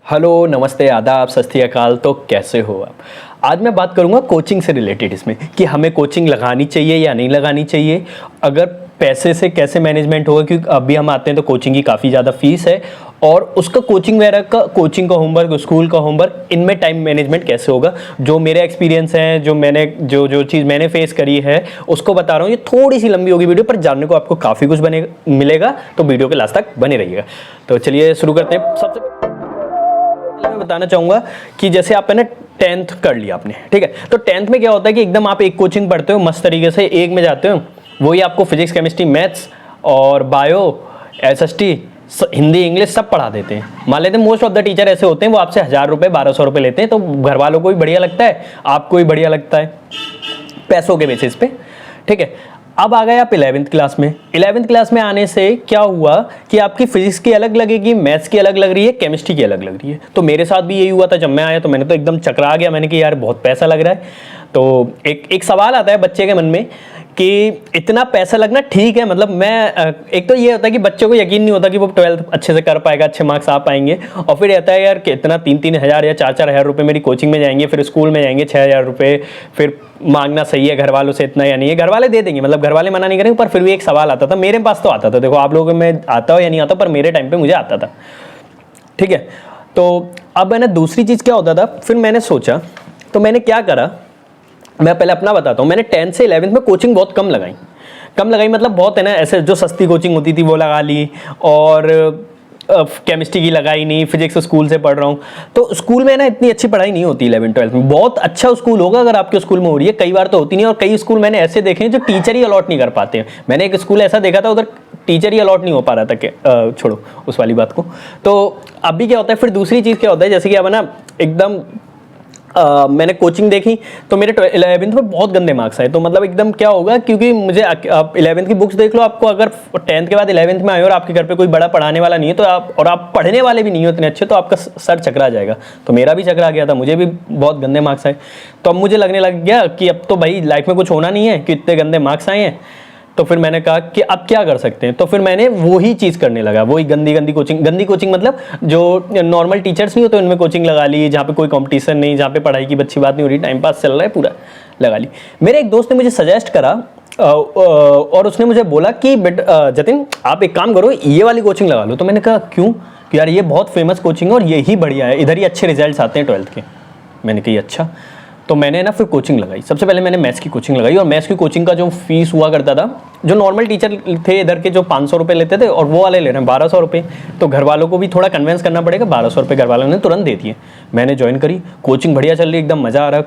Hello, नमस्ते, आदाब, सत श्री अकाल। तो कैसे हो आप? आज मैं बात करूंगा कोचिंग से रिलेटेड इसमें कि हमें कोचिंग लगानी चाहिए या नहीं लगानी चाहिए। अगर पैसे से कैसे मैनेजमेंट होगा, क्योंकि अभी हम आते हैं तो कोचिंग की काफ़ी ज़्यादा फीस है और उसका कोचिंग वगैरह का, कोचिंग का होमवर्क, स्कूल का होमवर्क, इनमें टाइम मैनेजमेंट कैसे होगा। जो मेरे एक्सपीरियंस है, जो मैंने जो चीज़ मैंने फेस करी है उसको बता रहा हूँ। ये थोड़ी सी लंबी होगी वीडियो, पर जानने को आपको काफ़ी कुछ मिलेगा, तो वीडियो के लास्ट तक बने रहिएगा। तो चलिए शुरू करते हैं। सबसे मैं बताना चाहूंगा कि जैसे आपने ना 10th कर लिया आपने, ठीक है, तो 10th में क्या होता है कि एकदम आप एक कोचिंग पढ़ते हो, मस्त तरीके से एक में जाते हो, वही आपको फिजिक्स, केमिस्ट्री, मैथ्स और बायो, एसएसटी, हिंदी, इंग्लिश सब पढ़ा देते हैं। मान लेते हैं मोस्ट ऑफ द टीचर ऐसे होते हैं, वो आपसे 1000 रुपये 1200 रुपये लेते हैं, तो घर वालों को भी बढ़िया लगता है, आपको भी बढ़िया लगता है पैसों के बेसिस पे, ठीक है। अब आ गए आप 11th क्लास में। 11th क्लास में आने से क्या हुआ कि आपकी फिजिक्स की अलग लगेगी, मैथ्स की अलग लग रही है, केमिस्ट्री की अलग लग रही है। तो मेरे साथ भी यही हुआ था। जब मैं आया तो मैंने तो एकदम चकरा गया, मैंने कहा यार बहुत पैसा लग रहा है। तो एक सवाल आता है बच्चे के मन में कि इतना पैसा लगना ठीक है, मतलब मैं एक तो ये होता है कि बच्चों को यकीन नहीं होता कि वो 12th अच्छे से कर पाएगा, अच्छे मार्क्स आ पाएंगे, और फिर रहता है यार कि इतना 3-3 हज़ार या 4-4 हज़ार रुपये मेरी कोचिंग में जाएंगे, फिर स्कूल में जाएंगे 6,000 रुपये, फिर मांगना सही है घर वालों से इतना या नहीं है। घर वाले दे देंगे, मतलब घर वाले मना नहीं करेंगे, पर फिर भी एक सवाल आता था। मेरे पास तो आता था, देखो आप लोगों में आता हो या नहीं आता, पर मेरे टाइम पर मुझे आता था, ठीक है। तो अब मैंने दूसरी चीज़ क्या होता था, फिर मैंने सोचा, तो मैंने क्या करा, मैं पहले अपना बताता हूँ। मैंने 10th से 11th में कोचिंग बहुत कम लगाई, मतलब बहुत है ना, ऐसे जो सस्ती कोचिंग होती थी वो लगा ली, और केमिस्ट्री की लगाई नहीं, फिजिक्स स्कूल से पढ़ रहा हूँ। तो स्कूल में ना इतनी अच्छी पढ़ाई नहीं होती 11th-12th में। बहुत अच्छा स्कूल होगा अगर आपके स्कूल में हो रही है, कई बार तो होती नहीं, और कई स्कूल मैंने ऐसे देखे हैं जो टीचर ही अलॉट नहीं कर पाते हैं। मैंने एक स्कूल ऐसा देखा था, उधर टीचर ही अलॉट नहीं हो पा रहा था कि छोड़ो उस वाली बात को। तो अभी क्या होता है, फिर दूसरी चीज़ क्या होता है, जैसे कि अब ना एकदम मैंने कोचिंग देखी तो मेरे 11th में बहुत गंदे मार्क्स आए। तो मतलब एकदम क्या होगा, क्योंकि मुझे आप 11th की बुक्स देख लो, आपको अगर 10th के बाद 11th में आए और आपके घर पे कोई बड़ा पढ़ाने वाला नहीं है, तो आप पढ़ने वाले भी नहीं हो इतने अच्छे, तो आपका सर चकरा जाएगा। तो मेरा भी चकरा गया था, मुझे भी बहुत गंदे मार्क्स आए। तो अब मुझे लगने लग गया कि अब तो भाई लाइफ में कुछ होना नहीं है कि इतने गंदे मार्क्स आए हैं। तो फिर मैंने कहा कि अब क्या कर सकते हैं, तो फिर मैंने वही चीज़ करने लगा, वही गंदी कोचिंग, मतलब जो नॉर्मल टीचर्स नहीं होते उनमें कोचिंग लगा ली, जहाँ पे कोई कंपटीशन नहीं, जहाँ पे पढ़ाई की अच्छी बात नहीं हो रही, टाइम पास चल रहा है पूरा, लगा ली। मेरे एक दोस्त ने मुझे सजेस्ट करा और उसने मुझे बोला कि जतिन आप एक काम करो, ये वाली कोचिंग लगा लो। तो मैंने कहा क्यों? कि यार ये बहुत फेमस कोचिंग है और यही बढ़िया है, इधर ही अच्छे रिजल्ट आते हैं 12th के। मैंने कही अच्छा। तो मैंने ना फिर कोचिंग लगाई। सबसे पहले मैंने मैथ्स की कोचिंग लगाई, और मैथ्स की कोचिंग का जो फीस हुआ करता था, जो नॉर्मल टीचर थे इधर के जो 500 रुपये लेते थे, और वो वाले ले रहे हैं 1200 रुपये। तो घर वालों को भी थोड़ा कन्विंस करना पड़ेगा, 1200 रुपये घर वालों ने तुरंत दे दिए। मैंने ज्वाइन करी, कोचिंग बढ़िया चल रही, एकदम मज़ा आ रहा।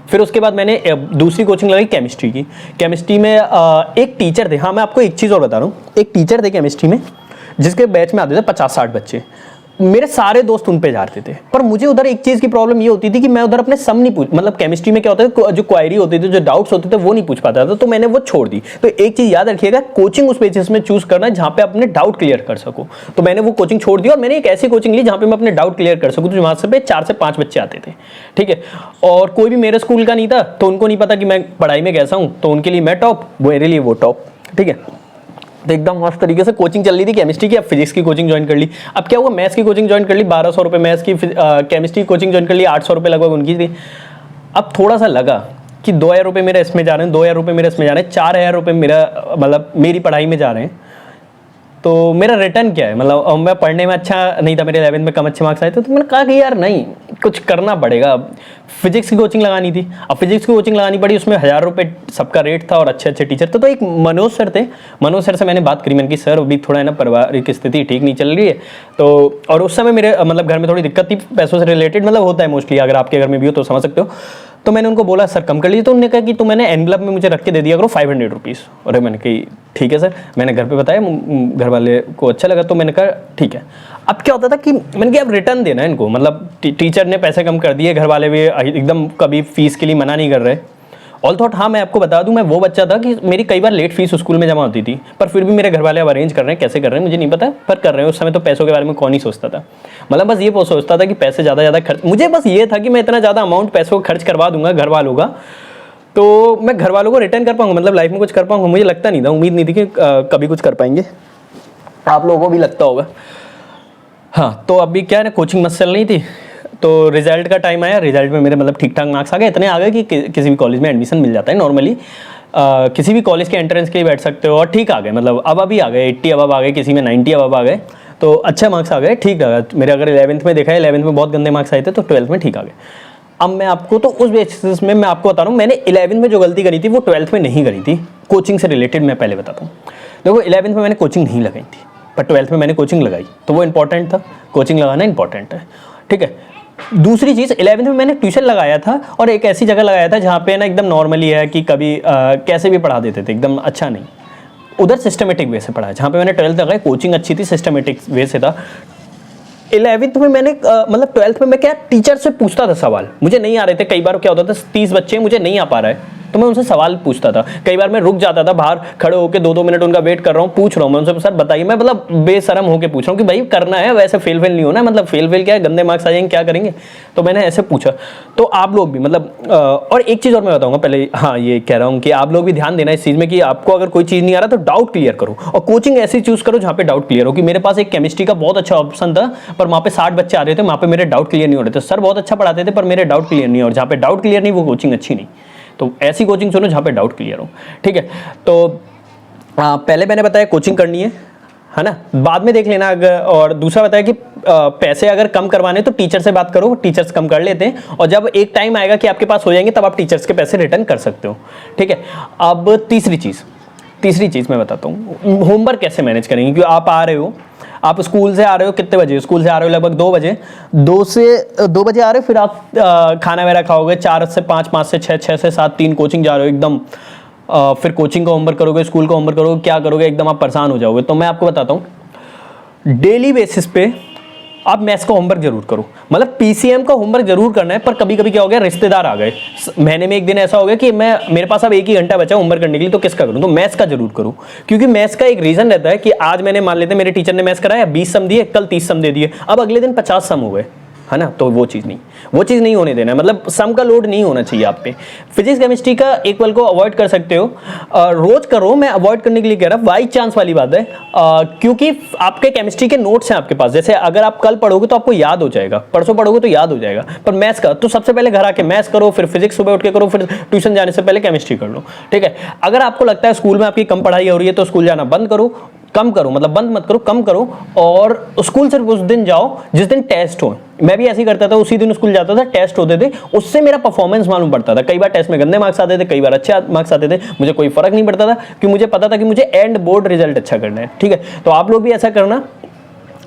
फिर उसके बाद मैंने दूसरी कोचिंग लगाई केमिस्ट्री की। केमिस्ट्री में एक टीचर थे, हाँ मैं आपको एक चीज़ और बता रहा हूँ, एक टीचर थे केमिस्ट्री में जिसके बैच में आते थे 50-60 बच्चे। मेरे सारे दोस्त उन पे जाते थे, पर मुझे उधर एक चीज़ की प्रॉब्लम ये होती थी कि मैं उधर अपने सम नहीं पूछ, मतलब केमिस्ट्री में क्या होता है, जो क्वायरी होती थी, जो डाउट्स होते थे वो नहीं पूछ पाता था, तो मैंने वो छोड़ दी। तो एक चीज़ याद रखिएगा, कोचिंग उस बेसिस में चूज करना है जहाँ पे अपने डाउट क्लियर कर सको। तो मैंने वो कोचिंग छोड़ दी और मैंने एक ऐसी कोचिंग ली जहाँ पे मैं अपने डाउट क्लियर कर सकूँ। तो वहाँ से 4 से 5 बच्चे आते थे, ठीक है, और कोई भी मेरे स्कूल का नहीं था, तो उनको नहीं पता कि मैं पढ़ाई में कैसा हूँ, तो उनके लिए मैं टॉप, मेरे लिए वो टॉप, ठीक है। तो एकदम मस्त तरीके से कोचिंग चल रही थी केमिस्ट्री की। अब फिजिक्स की कोचिंग ज्वाइन कर ली। अब क्या हुआ, मैथ्स की कोचिंग ज्वाइन कर ली, 1200 रुपये मैथ्स की, केमिस्ट्री की कोचिंग ज्वाइन कर ली, 800 रुपये लगभग उनकी थी। अब थोड़ा सा लगा कि 2000 रुपये मेरा इसमें जा रहे हैं, 2000 रुपये मेरा इसमें जा रहे हैं, 4000 रुपये मेरा मतलब मेरी पढ़ाई में जा रहे हैं। तो मेरा रिटर्न क्या है, मतलब मैं पढ़ने में अच्छा नहीं था, मेरे 11th में कम अच्छे मार्क्स आए थे। तो मैंने कहा कि यार नहीं, कुछ करना पड़ेगा। फिजिक्स की कोचिंग लगानी थी। अब फिजिक्स की कोचिंग लगानी पड़ी, उसमें 1000 रुपये सबका रेट था और अच्छे अच्छे टीचर थे। तो एक मनोज सर थे, मनोज सर से मैंने बात करी, मैंने कि सर अभी थोड़ा है ना पारिवारिक स्थिति ठीक नहीं चल रही है, तो और उस समय मेरे मतलब घर में थोड़ी दिक्कत थी पैसों से रिलेटेड, मतलब होता है मोस्टली, अगर आपके घर में भी हो तो समझ सकते हो। तो मैंने उनको बोला सर कम कर लीजिए। तो उन्होंने कहा कि तो मैंने एनवलप में मुझे रख के दे दिया करो 500 रुपीज़। और मैंने कही ठीक है सर, मैंने घर पे बताया, घर वाले को अच्छा लगा, तो मैंने कहा ठीक है। अब क्या होता था कि मैंने कहा अब रिटर्न देना है इनको, मतलब टीचर ने पैसे कम कर दिए, घर वाले भी एकदम कभी फीस के लिए मना नहीं कर रहे। ऑल थॉट, हाँ मैं आपको बता दूं, मैं वो बच्चा था कि मेरी कई बार लेट फीस स्कूल में जमा होती थी, पर फिर भी मेरे घर वाले अब अरेंज कर रहे हैं, कैसे कर रहे हैं मुझे नहीं पता, पर कर रहे हैं। उस समय तो पैसों के बारे में कौन ही सोचता था, मतलब बस ये सोचता था कि पैसे ज़्यादा खर्च, मुझे बस ये था कि मैं इतना ज़्यादा अमाउंट पैसों को खर्च करवा दूंगा घर वालों का, तो मैं घर वालों को रिटर्न कर पाऊंगा, मतलब लाइफ में कुछ कर पाऊंगा। मुझे लगता नहीं था, उम्मीद नहीं थी कि कभी कुछ कर पाएंगे। आप लोगों को भी लगता होगा। हाँ, तो अभी क्या है ना, कोचिंग मस्त चल रही थी, तो रिजल्ट का टाइम आया। रिजल्ट में मेरे मतलब ठीक ठाक मार्क्स आ गए, इतने आ गए कि किसी भी कॉलेज में एडमिशन मिल जाता है नॉर्मली। किसी भी कॉलेज के एंट्रेंस के लिए बैठ सकते हो, और ठीक आ गए, मतलब अब अभी आ गए 80 अब आ गए, किसी में 90 अब आ गए, तो अच्छे मार्क्स आ गए, ठीक आ गए मेरे। अगर 11th में देखा है, 11th में बहुत गंदे मार्क्स आए थे, तो 12th में ठीक आ गए। अब मैं आपको तो उस बेसिस में मैं आपको बता रहा हूँ, मैंने 11th में जो गलती करी थी वो 12th में नहीं करी थी। कोचिंग से रिलेटेड मैं पहले बताता हूँ। देखो 11th में मैंने कोचिंग नहीं लगाई थी, पर 12th में मैंने कोचिंग लगाई, तो वो इंपॉर्टेंट था। कोचिंग लगाना इंपॉर्टेंट है, ठीक है। दूसरी चीज़, 11th में मैंने ट्यूशन लगाया था, और एक ऐसी जगह लगाया था जहाँ पे ना एकदम नॉर्मली है कि कभी कैसे भी पढ़ा देते थे, एकदम अच्छा नहीं। उधर सिस्टमेटिक वे से पढ़ा है। जहाँ पे मैंने 12th लगाई, कोचिंग अच्छी थी, सिस्टमेटिक वे से था। 11th में मैंने मतलब 12th में मैं क्या, टीचर से पूछता था सवाल, मुझे नहीं आ रहे थे। कई बार क्या होता था, 30 बच्चे मुझे नहीं आ पा रहा है, तो मैं उनसे सवाल पूछता था। कई बार मैं रुक जाता था, बाहर खड़े होकर 2-2 मिनट उनका वेट कर रहा हूँ, पूछ रहा हूँ मैं उनसे, सर बताइए। मैं मतलब बेशरम होकर पूछ रहा हूँ कि भाई करना है, वैसे फेल नहीं होना, मतलब फेल क्या है, गंदे मार्क्स आ जाएंगे, क्या करेंगे। तो मैंने ऐसे पूछा। तो आप लोग भी मतलब और एक चीज़ और मैं बताऊँगा पहले, हाँ ये कह रहा हूँ कि आप लोग भी ध्यान देना इस चीज़ में कि आपको अगर कोई चीज़ नहीं आ रहा तो डाउट क्लियर करो, और कोचिंग ऐसी चूज करो जहाँ पे डाउट क्लियर हो। कि मेरे पास एक केमिस्ट्री का बहुत अच्छा ऑप्शन था, पर वहाँ पे 60 बच्चे आ रहे थे, वहाँ पे मेरे डाउट क्लियर नहीं हो रहे थे। सर बहुत अच्छा पढ़ाते थे, पर मेरे डाउट क्लियर नहीं, और जहाँ पे डाउट क्लियर नहीं वो कोचिंग अच्छी नहीं। तो ऐसी कोचिंग चुनो जहाँ पे डाउट क्लियर हो, ठीक है। तो पहले मैंने बताया कोचिंग करनी है ना, बाद में देख लेना। अगर और दूसरा बताया कि पैसे अगर कम करवाने तो टीचर से बात करो, टीचर्स कम कर लेते हैं, और जब एक टाइम आएगा कि आपके पास हो जाएंगे तब आप टीचर्स के पैसे रिटर्न कर सकते हो, ठीक है। अब तीसरी चीज़ मैं बताता हूँ, होमवर्क कैसे मैनेज करेंगे। क्योंकि आप आ रहे हो, आप स्कूल से आ रहे हो, कितने बजे स्कूल से आ रहे हो, लगभग 2 बजे, 2 बजे आ रहे हो। फिर आप खाना वगैरह खाओगे, 4 से 5, 5 से 6, 6 से 7, 3 कोचिंग जा रहे हो एकदम। फिर कोचिंग का होमवर्क करोगे, स्कूल का होमवर्क करोगे, क्या करोगे, एकदम आप परेशान हो जाओगे। तो मैं आपको बताता हूँ, डेली बेसिस पे आप मैथ्स का होमवर्क जरूर करो। मतलब पीसीएम का होमवर्क जरूर करना है, पर कभी कभी क्या हो गया, रिश्तेदार आ गए, महीने में एक दिन ऐसा हो गया कि मेरे पास अब 1 ही घंटा बचा होमवर्क करने के लिए, तो किसका करूं, तो मैथ्स का जरूर करूं। क्योंकि मैथ्स का एक रीजन रहता है कि आज मैंने मान लेते मेरे टीचर ने मैथ्स कराया, 20 सम दिए, कल 30 सम दे दिए, अब अगले दिन 50 सम हो गए, है ना। तो वो चीज़ नहीं होने देना है, मतलब सम का लोड नहीं होना चाहिए आप पे। फिजिक्स केमिस्ट्री का एक पल को अवॉइड कर सकते हो, रोज करो। मैं अवॉइड करने के लिए कह रहा, बाई चांस वाली बात है, क्योंकि आपके केमिस्ट्री के नोट्स हैं आपके पास। जैसे अगर आप कल पढ़ोगे तो आपको याद हो जाएगा, परसों पढ़ोगे तो याद हो जाएगा, पर मैथ्स का तो सबसे पहले घर आके मैथ्स करो, फिर फिजिक्स सुबह उठ के करो, फिर ट्यूशन जाने से पहले केमिस्ट्री कर लो, ठीक है। अगर आपको लगता है स्कूल में आपकी कम पढ़ाई हो रही है तो स्कूल जाना बंद करो, कम करो, मतलब बंद मत करो, कम करो, और स्कूल सिर्फ उस दिन जाओ जिस दिन टेस्ट हो। मैं भी ऐसे ही करता था, उसी दिन स्कूल जाता था, टेस्ट होते थे, उससे मेरा परफॉर्मेंस मालूम पड़ता था। कई बार टेस्ट में गंदे मार्क्स आते थे, कई बार अच्छे मार्क्स आते थे, मुझे कोई फर्क नहीं पड़ता था, क्योंकि मुझे पता था कि मुझे एंड बोर्ड रिजल्ट अच्छा करना है, ठीक है। तो आप लोग भी ऐसा करना।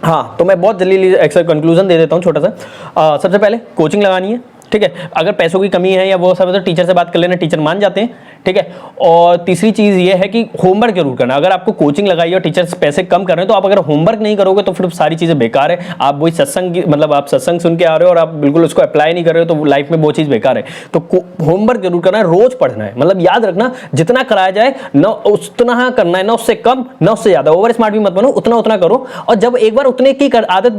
हाँ, तो मैं बहुत जल्दी एक कंक्लूजन दे देता हूँ छोटा सा। सबसे पहले कोचिंग लगानी है, ठीक है। अगर पैसों की कमी है या वो सब है तो टीचर से बात कर लेना, टीचर मान जाते हैं, ठीक है। और तीसरी चीज़ ये है कि होमवर्क जरूर करना। अगर आपको कोचिंग लगाई और टीचर्स पैसे कम कर रहे हैं तो आप अगर होमवर्क नहीं करोगे तो फिर सारी चीज़ें बेकार है। आप वही सत्संग, मतलब आप सत्संग सुन के आ रहे हो और आप बिल्कुल उसको अप्लाई नहीं कर रहे हो, तो लाइफ में वो चीज़ बेकार है। तो होमवर्क जरूर करना है, रोज पढ़ना है। मतलब याद रखना, जितना कराया जाए न उतना करना है, ना उससे कम ना उससे ज़्यादा। ओवर स्मार्ट भी मत बनो, उतना करो, और जब एक बार उतने की आदत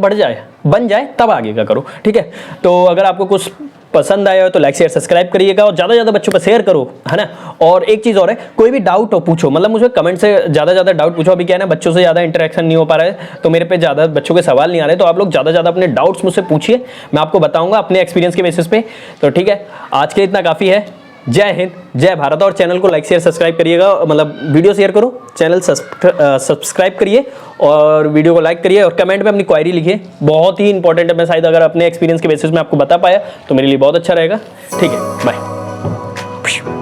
बन जाए तब आगे का करो, ठीक है। तो अगर आपको कुछ पसंद आया हो तो लाइक शेयर सब्सक्राइब करिएगा, और ज़्यादा ज़्यादा बच्चों पर शेयर करो, है ना। और एक चीज़ और है, कोई भी डाउट हो पूछो, मतलब मुझे कमेंट से ज़्यादा डाउट पूछो। अभी क्या है ना, बच्चों से ज़्यादा इंटरेक्शन नहीं हो पा रहा है, तो मेरे पे ज़्यादा बच्चों के सवाल नहीं आ रहे, तो आप लोग ज़्यादा अपने डाउट्स मुझसे पूछिए, मैं आपको बताऊँगा अपने एक्सपीरियंस के बेसिस पे। तो ठीक है, आज के इतना काफ़ी है। जय हिंद, जय भारत। और चैनल को लाइक शेयर सब्सक्राइब करिएगा, मतलब वीडियो शेयर करो, चैनल सब्सक्राइब करिए, और वीडियो को लाइक करिए, और कमेंट में अपनी क्वायरी लिखिए, बहुत ही इंपॉर्टेंट है। मैं शायद अगर अपने एक्सपीरियंस के बेसिस में आपको बता पाया तो मेरे लिए बहुत अच्छा रहेगा, ठीक है। बाय।